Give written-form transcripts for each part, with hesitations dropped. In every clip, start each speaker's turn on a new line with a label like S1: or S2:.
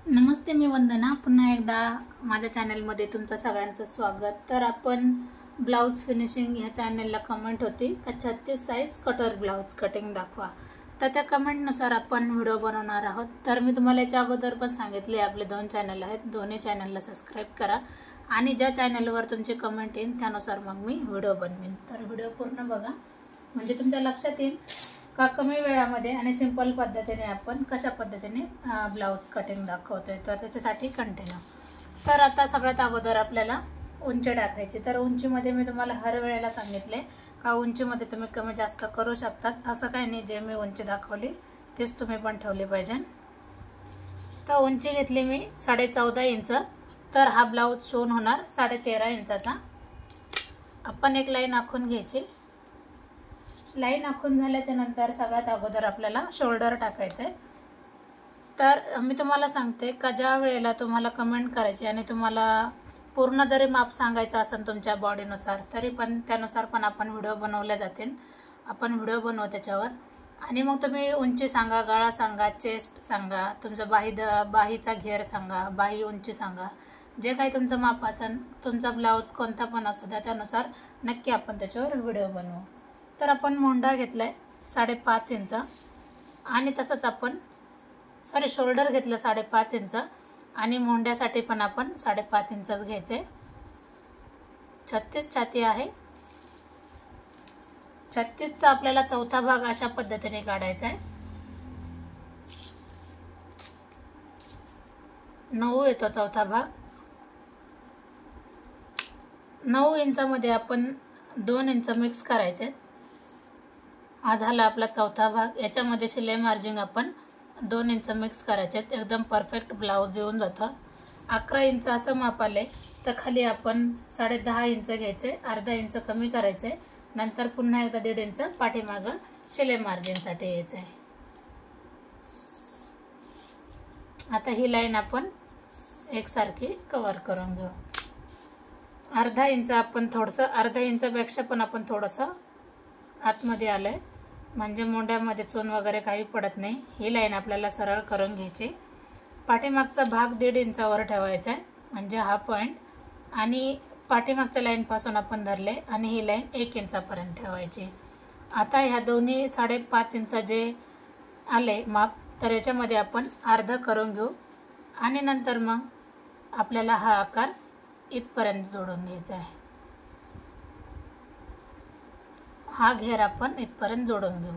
S1: नमस्ते, मी वंदना. पुन्हा एकदा माझ्या चॅनलमध्ये तुमचं सगळ्यांचं स्वागत. तर आपण ब्लाऊज फिनिशिंग ह्या चॅनलला कमेंट होती का 36 साईज कटर ब्लाऊज कटिंग दाखवा. तर त्या कमेंटनुसार आपण व्हिडिओ बनवणार आहोत. तर मी तुम्हाला याच्या अगोदर पण सांगितले आपले 2 चॅनल आहेत, दोन्ही चॅनलला सबस्क्राईब करा आणि ज्या चॅनलवर तुमची कमेंट येईल त्यानुसार मग मी व्हिडिओ बनवीन. तर व्हिडिओ पूर्ण बघा म्हणजे तुमच्या लक्षात येईल का कमी वेळामध्ये आणि सिंपल पद्धतीने आपण कशा पद्धतीने ब्लाऊज कटिंग दाखवतोय. तर त्याच्यासाठी कंटिन्यू. तर आता सगळ्यात अगोदर आपल्याला उंची टाकायची. तर उंचीमध्ये मी तुम्हाला हर वेळेला सांगितले का उंचीमध्ये तुम्ही कमी जास्त करू शकतात, असं काही नाही. जे मी उंची दाखवली तेच तुम्ही पण ठेवली पाहिजे. तर उंची घेतली मी 14.5 इंच. तर हा ब्लाऊज शिवून होणार 13.5 इंचाचा. आपण एक लाईन आखून घ्यायची. लाईन आखून झाल्याच्या नंतर सगळ्यात अगोदर आपल्याला शोल्डर टाकायचं आहे. तर मी तुम्हाला सांगते का ज्या वेळेला तुम्हाला कमेंट करायची आणि तुम्हाला पूर्ण जरी माप सांगायचं असेल तुमच्या बॉडीनुसार, तरी पण त्यानुसार पण आपण व्हिडिओ बनवले जातील. आपण व्हिडिओ बनवू त्याच्यावर. आणि मग तुम्ही उंची सांगा, गळा सांगा, चेस्ट सांगा, तुमचा बाहीचा घेर सांगा, बाही उंची सांगा, जे काही तुमचं माप असेल, तुमचा ब्लाऊज कोणता पण असू द्या, त्यानुसार नक्की आपण त्याच्यावर व्हिडिओ बनवू. तर आपण मोंढा घेतलाय 5.5 इंच आणि तसंच आपण शोल्डर घेतलं 5.5 इंच आणि मोंढ्यासाठी पण आपण 5.5 इंचच घ्यायचे. 36 छाती आहे. 36चा आपल्याला चौथा भाग अशा पद्धतीने काढायचा आहे. 9 येतो चौथा भाग. 9 इंचामध्ये आपण 2 इंच मिक्स करायचे. हा झाला आपला चौथा भाग. याच्यामध्ये शिलाई मार्जिन आपण 2 इंच मिक्स करायचे. एकदम परफेक्ट ब्लाऊज येऊन जातं. 11 इंच असं माप आले तर खाली आपण 10.5 इंच घ्यायचे, अर्धा इंच कमी करायचे. नंतर पुन्हा एकदा 1.5 इंच पाठीमागं शिलाई मार्जिनसाठी यायचं आहे. आता ही लाईन आपण एकसारखी कव्हर करून घेऊ. अर्धा इंच आपण थोडंसं, अर्धा इंचापेक्षा पण आपण थोडंसं आतमध्ये आलंय म्हणजे मोंढ्यामध्ये चून वगैरे काही पडत नाही. ही लाईन आपल्याला सरळ करून घ्यायची. पाठीमागचा भाग 1.5 इंचावर ठेवायचा आहे म्हणजे हा पॉईंट. आणि पाठीमागच्या लाईनपासून आपण धरले आणि ही लाईन 1 इंचापर्यंत ठेवायची. आता ह्या दोन्ही 5.5 इंच जे आले माप, तर याच्यामध्ये आपण अर्धा करून घेऊ आणि नंतर मग आपल्याला हा आकार इथपर्यंत जोडून घ्यायचा आहे. हा घेर आपण इथपर्यंत जोडून घेऊ.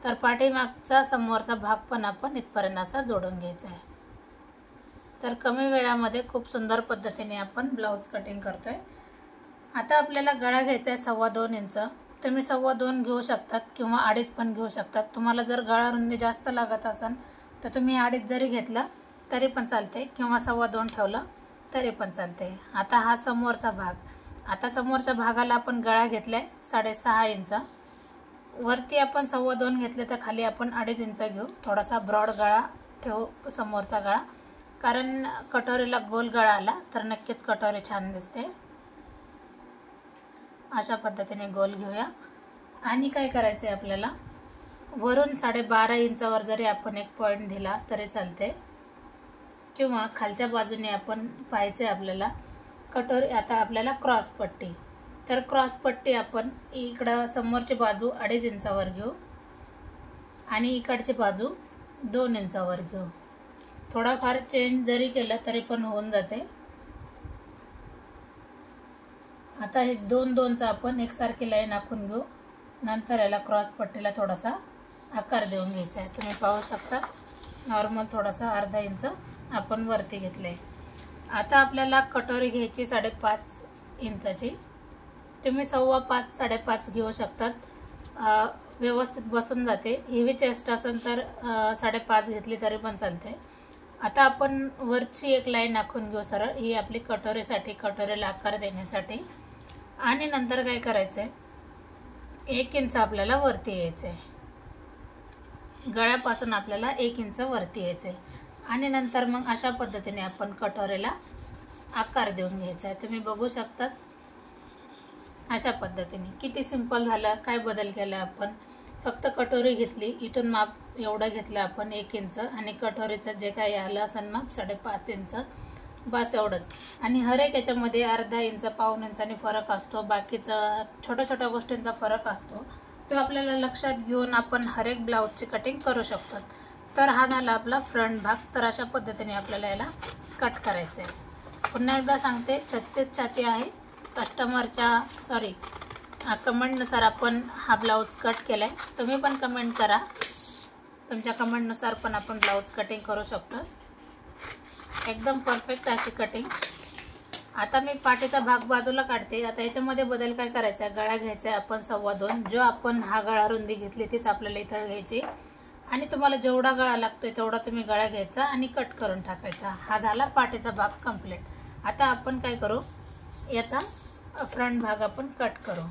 S1: तर पाठीमागचा समोरचा भाग पण आपण इथपर्यंत असा जोडून घ्यायचा आहे. तर कमी वेळामध्ये खूप सुंदर पद्धतीने आपण ब्लाऊज कटिंग करतोय. आता आपल्याला गळा घ्यायचा आहे 2.25 इंच. तुम्ही 2.25 घेऊ शकतात किंवा 2.5 पण घेऊ शकतात. तुम्हाला जर गळा रुंदी जास्त लागत असेल तर तुम्ही 2.5 जरी घेतला तरी पण चालते किंवा 2.25 ठेवलं तरी पण चालते. आता हा समोरचा भाग. आता समोरच्या भागाला आपण गळा घेतलाय 6.5 इंच. वरती आपण 2.25 घेतले तर खाली आपण 2.5 इंच घेऊ. थोडासा ब्रॉड गळा ठेवू समोरचा गळा, कारण कटोरीला गोल गळा आला तर नक्कीच कटोरी छान दिसते. अशा पद्धतीने गोल घेऊया. आणि काय करायचं आहे आपल्याला, वरून 12.5 इंचावर जरी आपण एक पॉईंट दिला तरी चालते किंवा खालच्या बाजूने आपण पाहायचे आपल्याला कटोरी. आता आपल्याला क्रॉस पट्टी, तर क्रॉस पट्टी आपण इकडं समोरची बाजू 2.5 इंचावर घेऊ आणि इकडची बाजू 2 इंचावर घेऊ. थोडाफार चेंज जरी केलं तरी पण होऊन जाते. आता हे 2-2चा आपण एकसारखी लाईन आखून घेऊ. नंतर याला क्रॉस पट्टीला थोडासा आकार देऊन घ्यायचा आहे. तुम्ही पाहू शकता नॉर्मल थोडासा अर्धा इंच आपण वरती घेतले. आता आपल्याला कटोरी घ्यायची 5.5 इंचाची. तुम्ही 5.25 5.5 घेऊ शकतात. व्यवस्थित बसून जाते. हेवी चेस्ट असेल तर 5.5 घेतली तरी पण चालते. आता आपण वरची एक लाईन आखून घेऊ सरळ. ही आपली कटोरीसाठी, कटोरीला आकार देण्यासाठी. आणि नंतर काय करायचं आहे, 1 इंच आपल्याला वरती यायचं आहे. गळ्यापासून आपल्याला 1 इंच वरती यायचं आहे. आणि नंतर मग अशा पद्धतीने आपण कटोरीला आकार देऊन घ्यायचा आहे. तुम्ही बघू शकता अशा पद्धतीने. किती सिंपल झालं. काय बदल केला आपण, फक्त कटोरी घेतली, इथून माप एवढं घेतलं आपण 1 इंच, आणि कटोरीचं जे काही आलं असेल माप 5.5 इंच, बस एवढंच. आणि हर एक याच्यामध्ये अर्धा इंच, पाऊण इंचाने फरक असतो, बाकीचा छोट्या छोट्या गोष्टींचा फरक असतो, तो आपल्याला लक्षात घेऊन आपण हर एक ब्लाऊजची कटिंग करू शकतो. तर हा झाला आपला फ्रंट भाग. तर अशा पद्धतीने आपल्याला याला कट करायचं आहे. पुन्हा एकदा सांगते, 36 छाती आहे. कस्टमरच्या कमेंटनुसार आपण हा ब्लाऊज कट केला आहे. तुम्ही पण कमेंट करा, तुमच्या कमेंटनुसार पण आपण ब्लाऊज कटिंग करू शकतो. एकदम परफेक्ट अशी कटिंग. आता मी पाठीचा भाग बाजूला काढते. आता याच्यामध्ये बदल काय करायचा आहे, गळा घ्यायचा आहे आपण 2.25. जो आपण हा गळा रुंदी घेतली तीच आपल्याला इथं घ्यायची, आणि तुम्हाला जेवढा गळा लागतोय तेवढा तुम्ही गळा घ्यायचा आणि कट करून टाकायचा. हा झाला पाठीचा भाग कंप्लीट. आता आपण काय करू, याचा फ्रंट भाग आपण कट करू.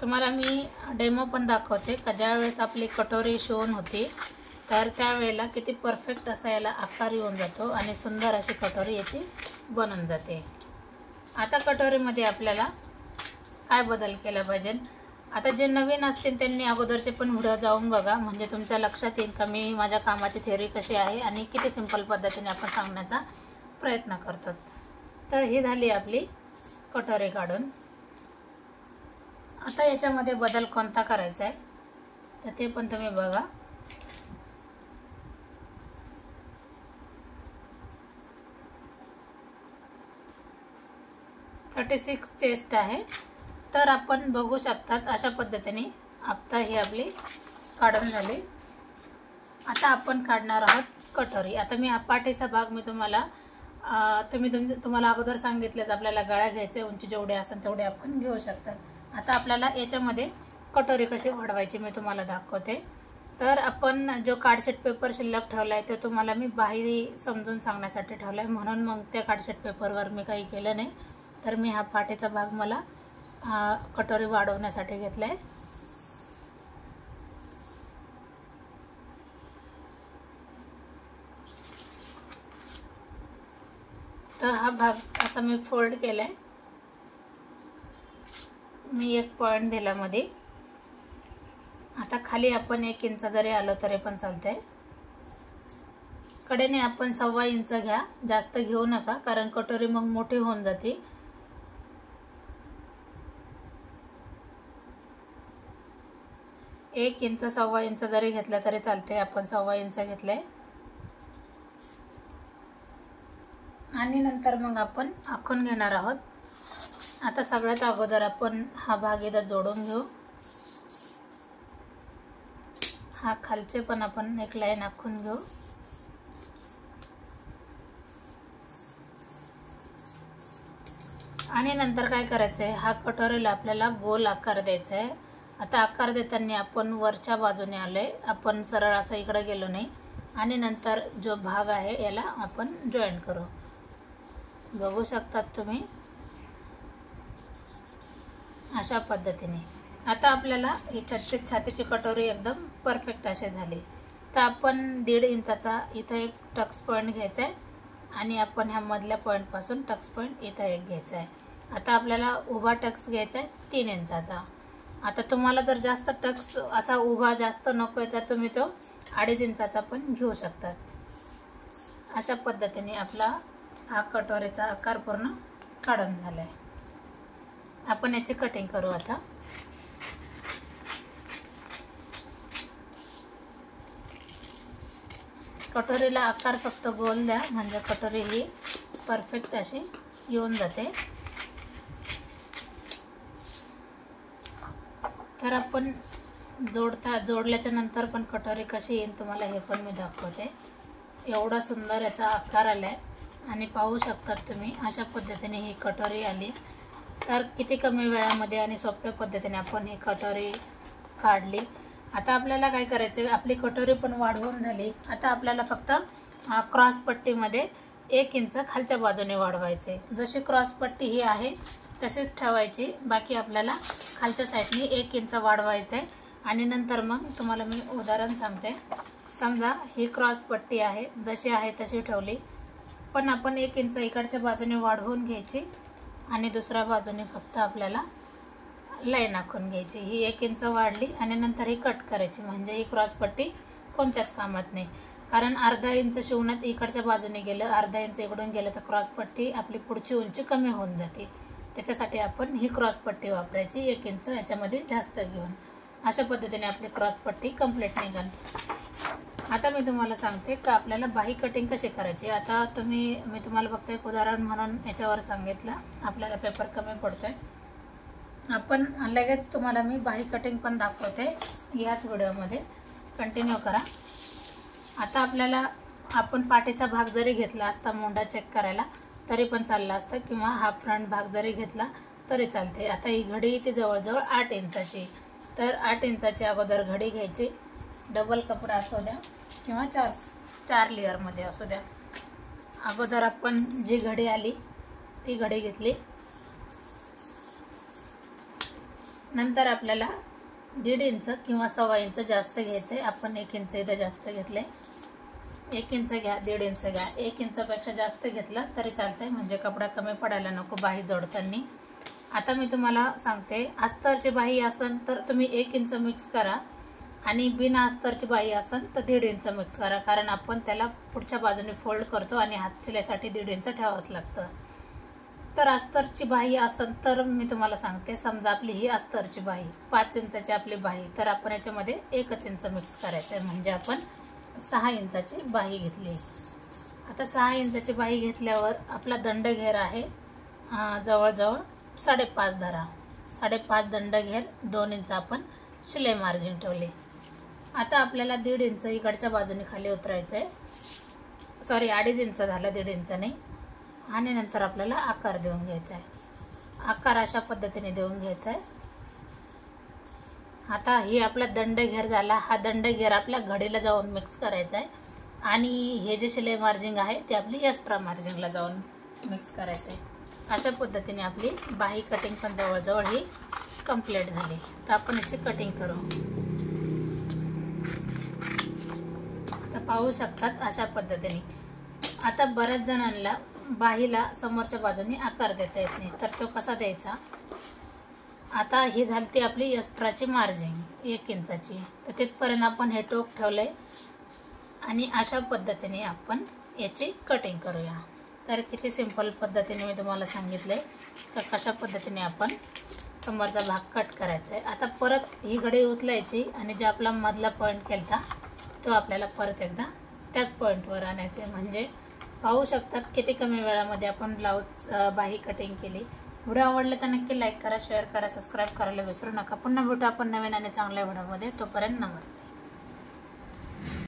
S1: तुम्हाला मी डेमो पण दाखवते का ज्यावेळेस आपली कटोरी शिवून होती तर त्यावेळेला किती परफेक्ट असा याला आकार येऊन जातो आणि सुंदर अशी कटोरी याची बनून जाते. आता कटोरीमध्ये आपल्याला काय बदल केला पाहिजे, आता जे नवीन असतील त्यांनी अगोदरचे पण व्हिडिओ जाऊन बघा, म्हणजे तुमच्या लक्षात येईल का मी माझ्या कामाची थेअरी कशी आहे आणि किती सिंपल पद्धतीने आपण सांगण्याचा प्रयत्न करतो. तर ही झाली आपली कटोरी काढून. आता याच्यामध्ये बदल कोणता करायचा आहे तर ते पण तुम्ही बघा. $36 चेस्ट आहे. तर आपण बघू शकतात अशा पद्धतीने आता ही आपली काढून झाली. आता आपण काढणार आहोत कटोरी. आता मी हा पाठीचा भाग मी तुम्हाला तुम्हाला अगोदर सांगितलंच, आपल्याला गळा घ्यायचे, उंची जेवढे असेल तेवढे आपण घेऊ शकतात. आता आपल्याला याच्यामध्ये कटोरी कशी वाढवायची मी तुम्हाला दाखवते. तर आपण जो कार्डशीट पेपर शिल्लक ठेवला आहे तो तुम्हाला मी बाहेर समजून सांगण्यासाठी ठेवला आहे, म्हणून मग त्या कार्डशीट पेपरवर मी काही केलं नाही. तर मी हा पाठीचा भाग मला कटोरी वाढवण्यासाठी घेतला आहे. तर हा भाग असा मी फोल्ड केला आहे. मी 1 पॉईंट दिला मध्ये. आता खाली आपण 1 इंच जरी आलो तरी पण चालतंय. कडेने आपण 1.25 इंच घ्या, जास्त घेऊ नका कारण कटोरी मग मोठी होऊन जाते. एक इंच 1.25 इंच जरी घेतला तरी चालते. आपण 1.25 इंच घेतलंय. आणि नंतर मग आपण आखून घेणार आहोत. आता सगळ्यात अगोदर आपण हा भाग इथं जोडून घेऊ. हा खालचे पण आपण एक लाईन आखून घेऊ. आणि नंतर काय करायचं आहे, हा कटोरीला आपल्याला गोल आकार द्यायचा आहे. आता आकार देताना आपण वरच्या बाजूने आलोय, आपण सरळ असं इकडे गेलो नाही. आणि नंतर जो भाग आहे याला आपण जॉईन करू. बघू शकतात तुम्ही अशा पद्धतीने. आता आपल्याला ही 36 छातीची कटोरी एकदम परफेक्ट अशी झाली. तर आपण 1.5 इंचाचा इथं एक टक्स पॉईंट घ्यायचा आहे आणि आपण ह्या मधल्या पॉईंटपासून टक्स पॉईंट इथं एक घ्यायचा आहे. आता आपल्याला उभा टक्स घ्यायचा आहे 3 इंचाचा. आता तुम्हाला जर जास्त टक्स असा उभा जास्त नको आहे तर तुम्ही तो 2.5 इंचाचा पण घेऊ शकतात. अशा पद्धतीने आपला हा कटोरीचा आकार पूर्ण काढून झाला आहे. आपण याची कटिंग करू. आता कटोरीला आकार फक्त गोल द्या, म्हणजे कटोरी ही परफेक्ट अशी येऊन जाते. तर आपण जोडल्याच्या नंतर पण कटोरी कशी येईल तुम्हाला हे पण मी दाखवते. एवढा सुंदर याचा आकार आलाय आणि पाहू शकतात तुम्ही अशा पद्धतीने ही कटोरी आली. तर किती कमी वेळामध्ये आणि सोप्या पद्धतीने आपण ही कटोरी काढली. आता आपल्याला काय करायचं, आपली कटोरी पण वाढवून झाली. आता आपल्याला फक्त क्रॉस पट्टीमध्ये 1 इंच खालच्या बाजूने वाढवायचे. जशी क्रॉस पट्टी ही आहे तशीच ठेवायची, बाकी आपल्याला खालच्या साईडने 1 इंच वाढवायचं आहे. आणि नंतर मग तुम्हाला मी उदाहरण सांगते. समजा ही क्रॉस पट्टी आहे, जशी आहे तशी ठेवली, पण आपण 1 इंच इकडच्या बाजूने वाढवून घ्यायची आणि दुसऱ्या बाजूने फक्त आपल्याला लाईन आखून घ्यायची। ही 1 इंच वाढली आणि नंतर ही कट करायची, म्हणजे ही क्रॉसपट्टी कोणत्याच कामात नाही। कारण अर्धा इंच शिवण्यात इकडच्या बाजूने गेलं, अर्धा इंच इकडून गेलं तर क्रॉसपट्टी आपली पुढची उंची कमी होऊन जाते। त्याच्यासाठी आपण ही क्रॉसपट्टी वापरायची 1 इंच याच्यामध्ये जास्त घेऊन। अशा पद्धतीने आपली क्रॉसपट्टी कंप्लीट निघेल। आता मी तुम्हाला सांगते की आपल्याला बाही कटिंग कशी करायची। आता मी तुम्हाला फक्त एक उदाहरण म्हणून याच्यावर सांगितलं, आपल्याला पेपर कमी पडतोय। आपण लगेच तुम्हाला मी बाही कटिंग पण दाखवते याच व्हिडिओमध्ये, कंटिन्यू करा। आता आपण पाठीचा भाग जरी घेतला असता मोंडा चेक करायला तरी पण चालला असतं, किंवा हा फ्रंट भाग जरी घेतला तरी चालते। आता ही घडी ती जवळजवळ 8 इंचाची, तर 8 इंचाची अगोदर घडी घ्यायची। डबल कपडा असू द्या किंवा 4 लेअरमध्ये असू द्या। अगोदर आपण जी घडी आली ती घडी घेतली, नंतर आपल्याला 1.5 इंच किंवा 1.25 इंच जास्त घ्यायचे। आपण 1 इंच इथं जास्त घेतले, 1 इंच घ्या, 1.5 इंच घ्या। 1 इंचापेक्षा जास्त घेतला तरी चालतंय, म्हणजे कपडा कमी पडायला नको बाही जोडताना। आता मी तुम्हाला सांगते, अस्तरची बाही असेल तर तुम्ही 1 इंच मिक्स करा, आणि बिना अस्तरची बाही असेल तर 1.5 इंच मिक्स करा, कारण आपण त्याला पुढच्या बाजूने फोल्ड करतो आणि हात शिलाईसाठी 1.5 इंच ठेवावंच लागतं। तर अस्तरची बाही असेल तर मी तुम्हाला सांगते, समजा आपली ही अस्तरची बाही 5 इंचाची आपली बाही, तर आपण याच्यामध्ये 1 इंच मिक्स करायचं आहे, म्हणजे आपण 6 इंचाची बाही घेतली। आता 6 इंचाची बाही घेतल्यावर आपला दंडघेर आहे जवळजवळ 5.5 धरा, 5.5 दंडघेर, 2 इंच आपण शिलाई मार्जिन ठेवले। आता आपल्याला 1.5 इंच इकडच्या बाजूने खाली उतरायचं आहे, सॉरी 2.5 इंच झालं, 1.5 इंच नाही। आणि नंतर आपल्याला आकार देऊन घ्यायचा आहे, आकार अशा पद्धतीने देऊन घ्यायचा आहे। आता ही आपला दंडघेर झाला, हा दंडघेर आपल्या घडीला जाऊन मिक्स करायचा आहे, आणि हे जे शिलाई मार्जिंग आहे ते आपली एक्स्ट्रा मार्जिंगला जाऊन मिक्स करायचं आहे। अशा पद्धतीने आपली बाही कटिंग पण जवळजवळ ही कंप्लीट झाली। तर आपण याची कटिंग करू। तर पाहू शकतात अशा पद्धतीने। आता बऱ्याच जणांना बाहीला समोरच्या बाजूने आकार देता येत नाही, तर तो कसा द्यायचा। आता ही झाली ती आपली एक्स्ट्राची मार्जिंग 1 इंचाची, तर तिथपर्यंत आपण हे टोक ठेवलंय, आणि अशा पद्धतीने आपण याची कटिंग करूया। तर किती सिंपल पद्धतीने मी तुम्हाला सांगितलंय की कशा पद्धतीने आपण समोरचा भाग कट करायचा आहे। आता परत ही घडी उचलायची, आणि जे आपला मधला पॉईंट केलता तो आपल्याला परत एकदा त्याच पॉईंटवर आणायचं आहे। म्हणजे पाहू शकतात किती कमी वेळामध्ये आपण ब्लाऊज बाही कटिंग केली। व्हिडिओ आवडला तर नक्की लाईक करा, शेअर करा, सबस्क्राईब करायला विसरू नका। पुन्हा भेटू आपण नवीन आणि चांगल्या व्हिडिओमध्ये, तोपर्यंत नमस्ते।